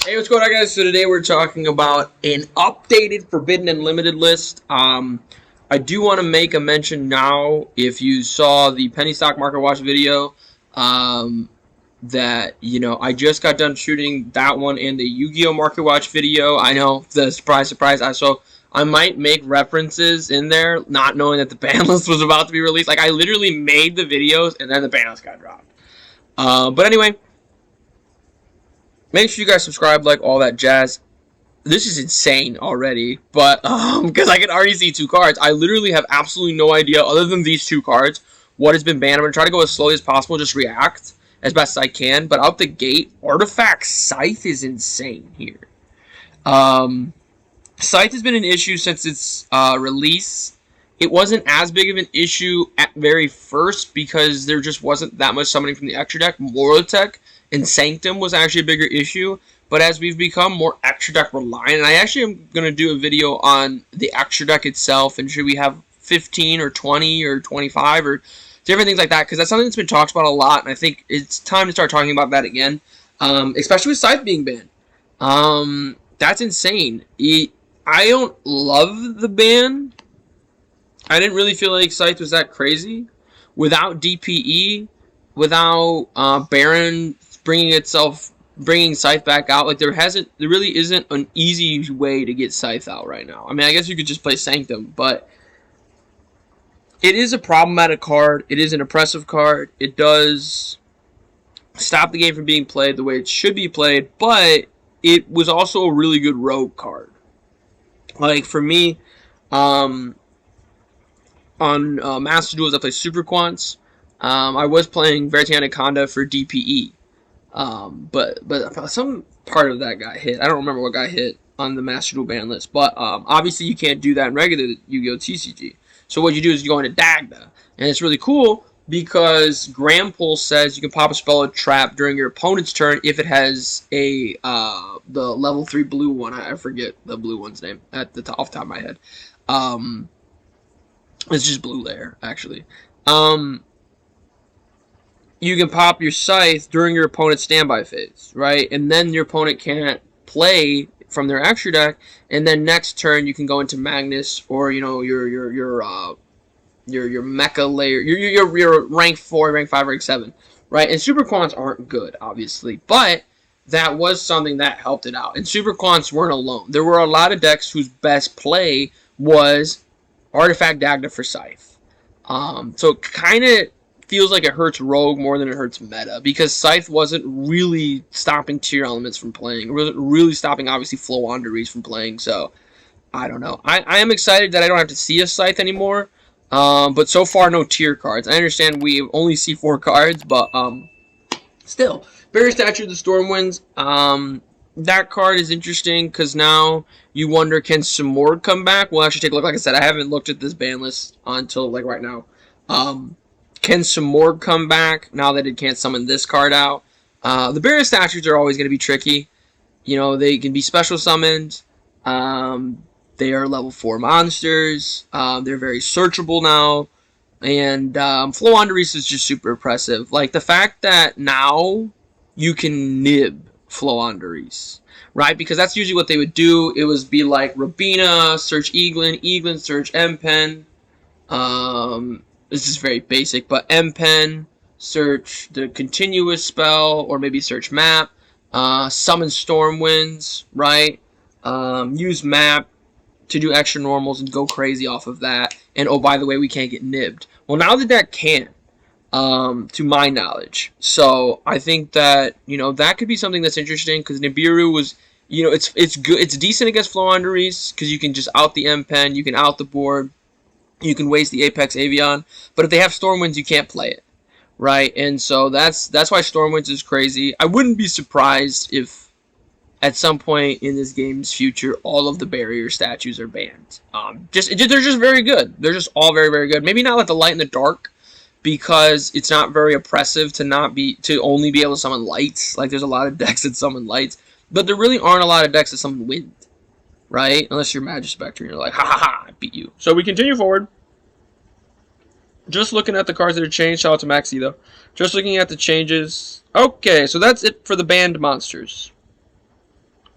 Hey, what's going on, guys? So today we're talking about an updated Forbidden and Limited list. I do want to make a mention now, if you saw the Penny Stock Market Watch video, that, I just got done shooting that one and the Yu-Gi-Oh! Market Watch video. I know, the surprise, so I might make references in there, not knowing that the ban list was about to be released. Like, I literally made the videos, and then the ban list got dropped. But anyway, make sure you guys subscribe, like, all that jazz. This is insane already, but because I can already see two cards. I literally have absolutely no idea, other than these two cards, what has been banned. I'm going to try to go as slowly as possible, just react as best as I can. But out the gate, Artifact Scythe is insane here. Scythe has been an issue since its release. It wasn't as big of an issue at very first because there just wasn't that much summoning from the extra deck. Morotech and Sanctum was actually a bigger issue. But as we've become more extra deck reliant, and I actually am going to do a video on the extra deck itself, and should we have 15 or 20 or 25 or different things like that, because that's something that's been talked about a lot, and I think it's time to start talking about that again, especially with Scythe being banned. That's insane. I don't love the ban. I didn't really feel like Scythe was that crazy. Without DPE, without Baron bringing Scythe back out, like there really isn't an easy way to get Scythe out right now. I mean, I guess you could just play Sanctum, but it is a problematic card. It is an oppressive card. It does stop the game from being played the way it should be played, but it was also a really good rogue card. Like for me, on Master Duels, I play Super Quants. I was playing Verity Anaconda for DPE. But some part of that got hit. I don't remember what got hit on the Master Duel ban list. But obviously you can't do that in regular Yu-Gi-Oh! TCG. So what you do is you go into Dagda. And it's really cool because Grand Pull says you can pop a spell or trap during your opponent's turn if it has the level 3 blue one. I forget the blue one's name off the top of my head. It's just blue layer, actually. You can pop your Scythe during your opponent's standby phase, right? And then your opponent can't play from their extra deck, and then next turn you can go into Magnus or your mecha layer, your rank 4, rank 5, rank 7, right? And Super Quants aren't good, obviously, but that was something that helped it out. And Super Quants weren't alone. There were a lot of decks whose best play was Artifact Dagda for Scythe. So it kind of feels like it hurts Rogue more than it hurts meta, because Scythe wasn't really stopping tier elements from playing. It wasn't really stopping, obviously, Floowandereeze from playing, so I don't know. I am excited that I don't have to see a Scythe anymore, but so far, no tier cards. I understand we only see 4 cards, but still. Barrier Statue of the Stormwinds, that card is interesting, because now you wonder, can Simorgh come back? We'll actually take a look. Like I said, I haven't looked at this ban list until, like, right now. Can Simorgh come back now that it can't summon this card out? The Barrier Statues are always going to be tricky. They can be special summoned. They are level 4 monsters. They're very searchable now. And Floowandereeze is just super impressive. Like, the fact that now you can nib Floowandereeze, right? Because that's usually what they would do. It would be like Rabina, search Eaglin, Eaglin, search M-Pen. This is very basic, but M-Pen, search the continuous spell, or maybe search map, summon Stormwinds, right? Use map to do extra normals and go crazy off of that. And oh, by the way, we can't get nibbed. Well, now the deck can, to my knowledge. So I think that, that could be something that's interesting, because Nibiru was, it's good. It's decent against Floowandereeze, because you can just out the M-Pen, you can out the board. You can waste the Apex Avian, but if they have Stormwinds, you can't play it, right? And so that's why Stormwinds is crazy. I wouldn't be surprised if at some point in this game's future, all of the barrier statues are banned. They're just very good. They're just all very, very good. Maybe not like the light and the dark, because it's not very oppressive to only be able to summon lights. Like, there's a lot of decks that summon lights, but there really aren't a lot of decks that summon wind. Right? Unless you're Magispector and you're like, ha ha ha, I beat you. So we continue forward. Just looking at the cards that are changed. Shout out to Maxi, though. Just looking at the changes. Okay, so that's it for the banned monsters.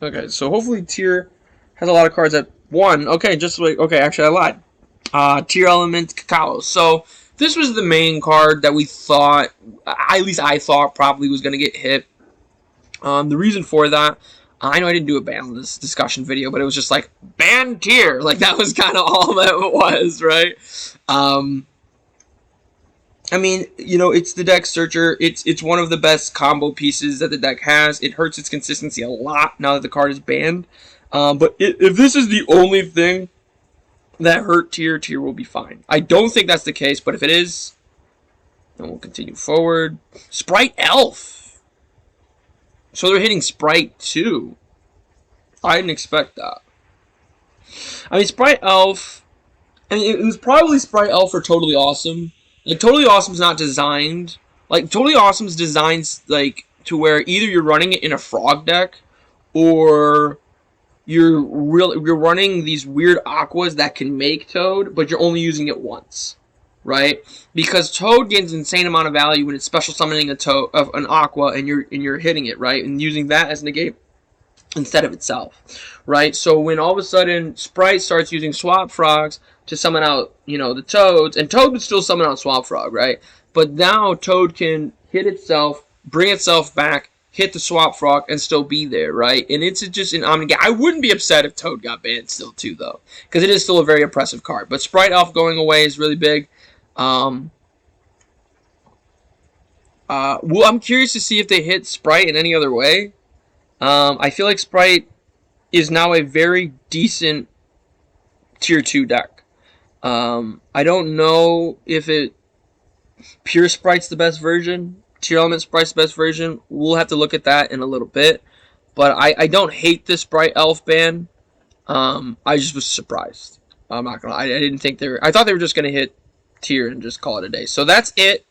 Okay, so hopefully tier has a lot of cards that one. Okay, just like okay, actually I lied. Tier element Cacao. So this was the main card that we thought, at least I thought, probably was going to get hit. The reason for that, I know I didn't do a Banlist discussion video, but it was just like ban tier. Like that was kind of all that it was, right? I mean, you know, it's the deck searcher. It's one of the best combo pieces that the deck has. It hurts its consistency a lot now that the card is banned. But if this is the only thing that hurt tier will be fine. I don't think that's the case, but if it is, then we'll continue forward. Sprite Elf. So they're hitting Sprite too. I didn't expect that. I mean, Sprite Elf. I mean, it was probably Sprite Elf or Totally Awesome. Like, Totally Awesome's not designed. Like, Totally Awesome's designed, like, to where either you're running it in a frog deck, or you're running these weird aquas that can make Toad, but you're only using it once, right? Because Toad gains an insane amount of value when it's special summoning a Toad of an aqua and you're hitting it, right? And using that as negate instead of itself, right? So when all of a sudden Sprite starts using Swap Frogs to summon out, you know, the Toads, and Toad would still summon out Swap Frog, right? But now Toad can hit itself, bring itself back, hit the Swap Frog, and still be there, right? And it's just an omni. I wouldn't be upset if Toad got banned still too, though, because it is still a very impressive card. But Sprite Elf going away is really big. Well, I'm curious to see if they hit Sprite in any other way. I feel like Sprite is now a very decent tier 2 deck. I don't know if Pure Sprite's the best version. Tier Element Sprite's the best version. We'll have to look at that in a little bit. But I don't hate this Sprite Elf ban. I just was surprised. I'm not gonna. I didn't think they were. I thought they were just gonna hit tier and just call it a day. So that's it.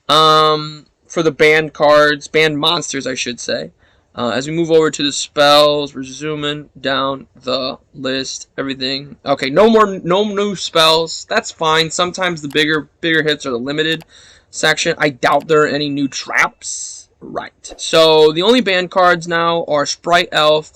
For the banned cards, banned monsters, I should say. As we move over to the spells, we're zooming down the list. Everything. Okay, no new spells. That's fine. Sometimes the bigger hits are the limited section. I doubt there are any new traps. Right. So the only banned cards now are Sprite Elf,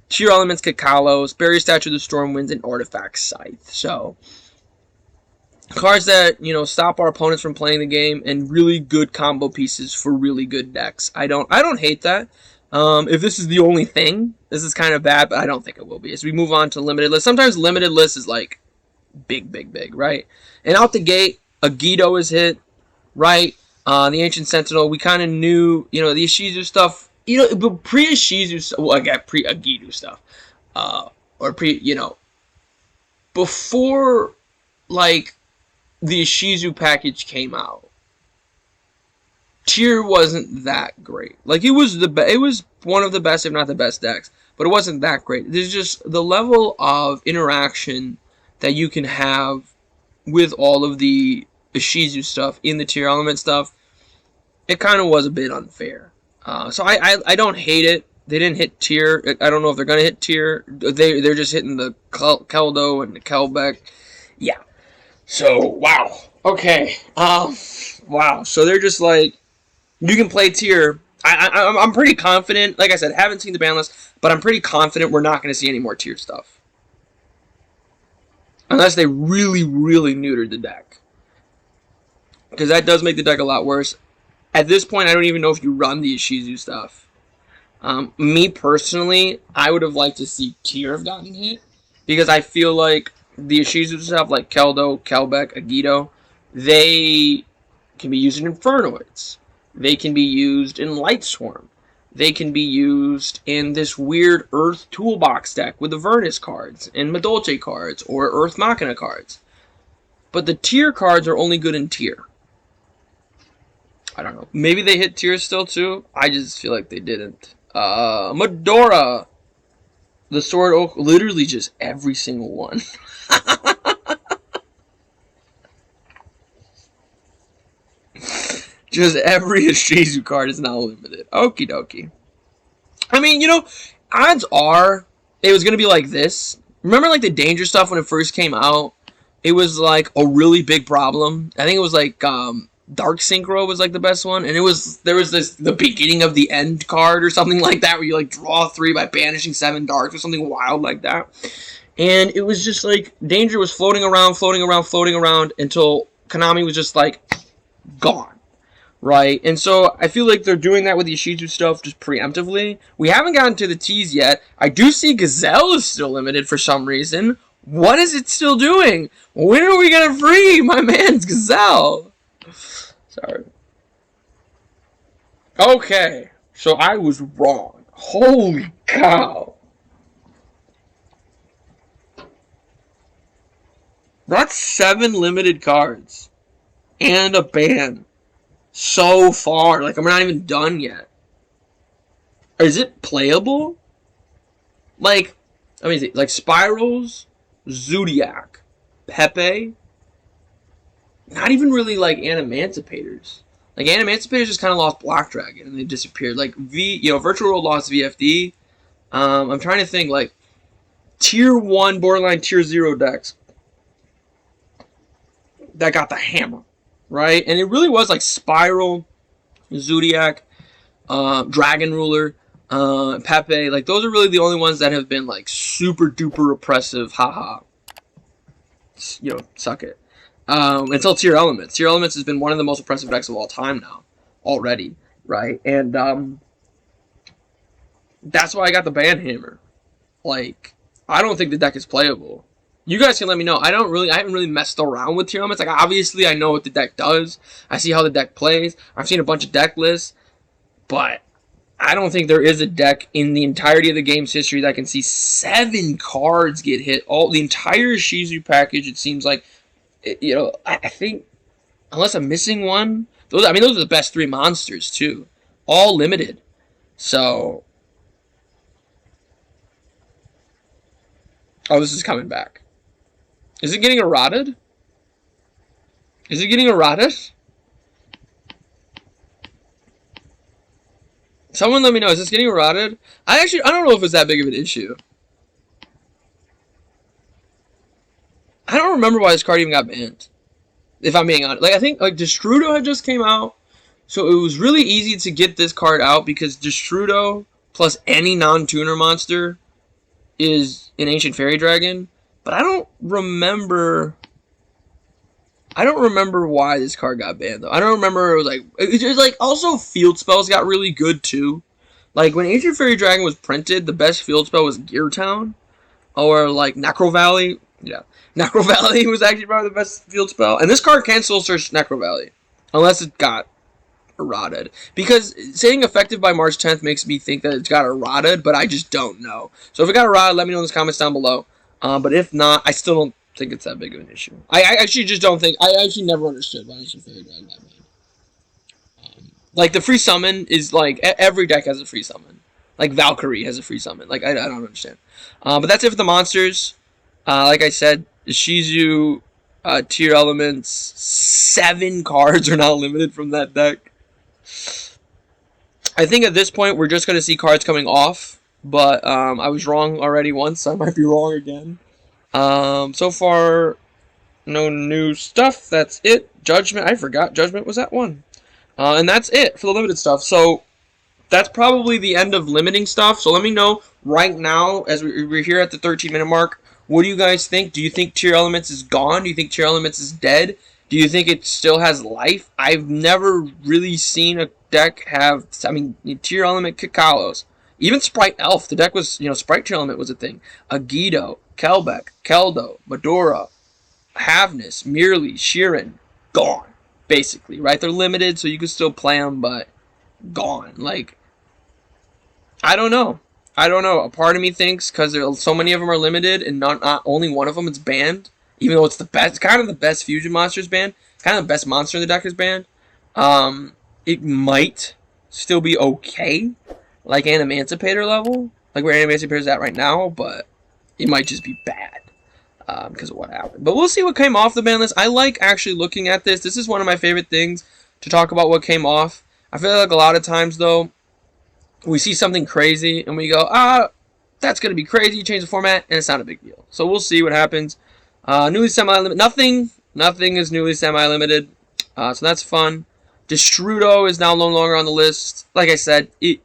Tier Elements Cacalos, Barrier Statue of the Stormwinds, and Artifact Scythe. So cards that, you know, stop our opponents from playing the game, and really good combo pieces for really good decks. I don't hate that. If this is the only thing, this is kind of bad, but I don't think it will be. As we move on to limited list, sometimes limited list is like big, right? And out the gate, Yugioh is hit, right? The Ancient Sentinel, we kind of knew, you know, the Ishizu stuff, you know, but pre-Ishizu, well, I got pre-Yugioh stuff, or you know, before, like, the Ishizu package came out, tier wasn't that great. Like, it was it was one of the best, if not the best decks, but it wasn't that great. There's just the level of interaction that you can have with all of the Ishizu stuff in the tier element stuff. It kind of was a bit unfair. So I don't hate it. They didn't hit tier. I don't know if they're gonna hit tier. They're just hitting the Keldo and the Kelbeck. Yeah. So wow. Okay. Wow. So they're just like, you can play tier. I'm pretty confident. Like I said, haven't seen the ban list, but I'm pretty confident we're not going to see any more tier stuff. Unless they really neutered the deck. Because that does make the deck a lot worse. At this point, I don't even know if you run the Ishizu stuff. Me personally, I would have liked to see tier have gotten hit. Because I feel like the Ishizu stuff, like Keldo, Kelbeck, Yugioh, they can be used in Infernoids. They can be used in Light Swarm. They can be used in this weird Earth Toolbox deck with the Vernus cards and Madolche cards or Earth Machina cards. But the tier cards are only good in tier. I don't know. Maybe they hit tier still too. I just feel like they didn't. Medora. The Sword Oak. Literally just every single one. Just every Ishizu card is now limited. Okie dokie. I mean, you know, odds are it was going to be like this. Remember, like, the Danger stuff when it first came out? It was, like, a really big problem. I think it was, like, Dark Synchro was like the best one, and there was this the beginning of the end card or something like that where you like draw 3 by banishing 7 darks or something wild like that. And it was just like Danger was floating around until Konami was just like gone, right? And so I feel like they're doing that with the Ishizu stuff just preemptively. We haven't gotten to the T's yet. I do see Gazelle is still limited for some reason. What is it still doing? When are we gonna free my man's Gazelle? Sorry. Okay, so I was wrong. Holy cow. That's 7 limited cards. And a ban. So far. Like, I'm not even done yet. Is it playable? Like, let me see. Like, Spirals, Zodiac, Pepe. Not even really, like, Animancipators. Like, Animancipators just kind of lost Black Dragon and they disappeared. Like, Virtual World lost VFD. I'm trying to think, like, Tier 1, borderline Tier 0 decks that got the hammer, right? And it really was like Spiral, Zodiac, Dragon Ruler, Pepe. Like, those are really the only ones that have been like super duper oppressive. Haha. Suck it. Until Tier Elements. Tier Elements has been one of the most oppressive decks of all time now, already, right? And that's why I got the ban hammer. Like, I don't think the deck is playable. You guys can let me know. I haven't really messed around with Tier Elements. Like, obviously, I know what the deck does. I see how the deck plays. I've seen a bunch of deck lists. But I don't think there is a deck in the entirety of the game's history that can see 7 cards get hit. The entire Shizu package, it seems like, I think, unless I'm missing one, those are the best 3 monsters, too. All limited. So, oh, this is coming back. Is it getting eroded? Is it getting eroded? Someone let me know. Is this getting eroded? I don't know if it's that big of an issue. I don't remember why this card even got banned. If I'm being honest. Like, I think, like, Destrudo had just came out. So it was really easy to get this card out because Destrudo plus any non-tuner monster is an Ancient Fairy Dragon. But I don't remember why this card got banned, though. I don't remember. It was like also field spells got really good, too. Like, when Ancient Fairy Dragon was printed, the best field spell was Gear Town. Or, like, Necro Valley. Yeah. Necro Valley was actually probably the best field spell. And this card can still search Necro Valley. Unless it got eroded. Because saying effective by March 10th makes me think that it's got eroded, but I just don't know. So if it got eroded, let me know in the comments down below. But if not, I still don't think it's that big of an issue. I actually just don't think... I actually never understood why Ancient Fairy Dragon got banned. Like, the free summon is, like... Every deck has a free summon. Like, Valkyrie has a free summon. Like, I don't understand. But that's it for the monsters. Like I said, Shizu, Tier Elements, 7 cards are now limited from that deck. I think at this point, we're just going to see cards coming off. But I was wrong already once. I might be wrong again. So far, no new stuff. That's it. Judgment. I forgot. Judgment was that one. And that's it for the limited stuff. So that's probably the end of limiting stuff. So let me know right now, as we're here at the 13-minute mark, what do you guys think? Do you think Tier Elements is gone? Do you think Tier Elements is dead? Do you think it still has life? I've never really seen a deck have... Tier Element Kakalos. Even Sprite Elf, the deck was, Sprite Tier Element was a thing. Agido, Kelbeck, Keldo, Medora, Havness, Mirli, Sheeran, gone, basically, right? They're limited, so you can still play them, but gone. Like, I don't know. A part of me thinks, because so many of them are limited, and not only one of them is banned, even though it's the best, kind of the best fusion monsters banned, kind of the best monster in the deck is banned, it might still be okay. Like Animancipator level, like where Animancipator is at right now, but it might just be bad because of what happened. But we'll see what came off the ban list. I like actually looking at this. This is one of my favorite things to talk about what came off. I feel like a lot of times, though, we see something crazy and we go, that's going to be crazy. You change the format, and it's not a big deal. So we'll see what happens. Newly semi-limited. Nothing is newly semi-limited. So that's fun. Destrudo is now no longer on the list. Like I said, it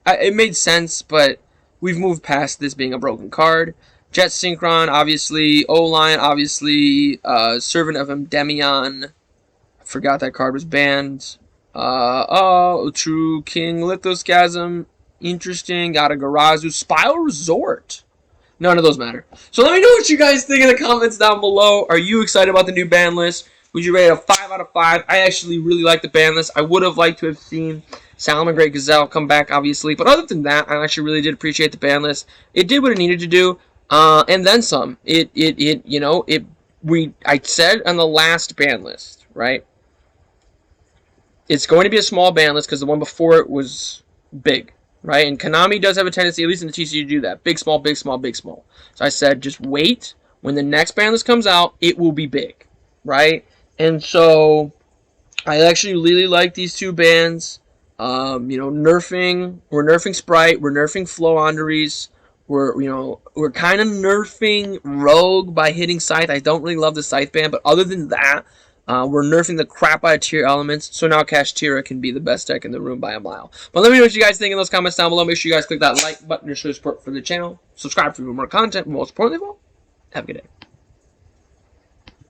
made sense, but we've moved past this being a broken card. Jet Synchron, obviously. O-Line, obviously. Servant of Endymion. I forgot that card was banned. True King Lithospasm. Interesting. Got a Garazu. Spile Resort. None of those matter. So let me know what you guys think in the comments down below. Are you excited about the new ban list? Would you rate it a 5 out of 5? I actually really like the ban list. I would have liked to have seen Salmon Great Gazelle come back, obviously. But other than that, I actually really did appreciate the ban list. It did what it needed to do, and then some. I said on the last ban list, right? It's going to be a small ban list because the one before it was big, right? And Konami does have a tendency, at least in the TCG, to do that. Big, small, big, small, big, small. So I said, just wait. When the next ban list comes out, it will be big, right? And so I actually really like these two bands. We're nerfing Sprite, we're nerfing Flow Ondaries, we're kind of nerfing Rogue by hitting Scythe. I don't really love the Scythe ban, but other than that, we're nerfing the crap out of tier elements, so now Kashtira can be the best deck in the room by a mile. But let me know what you guys think in those comments down below. Make sure you guys click that like button to show support for the channel. Subscribe for more content. Most importantly of all, have a good day.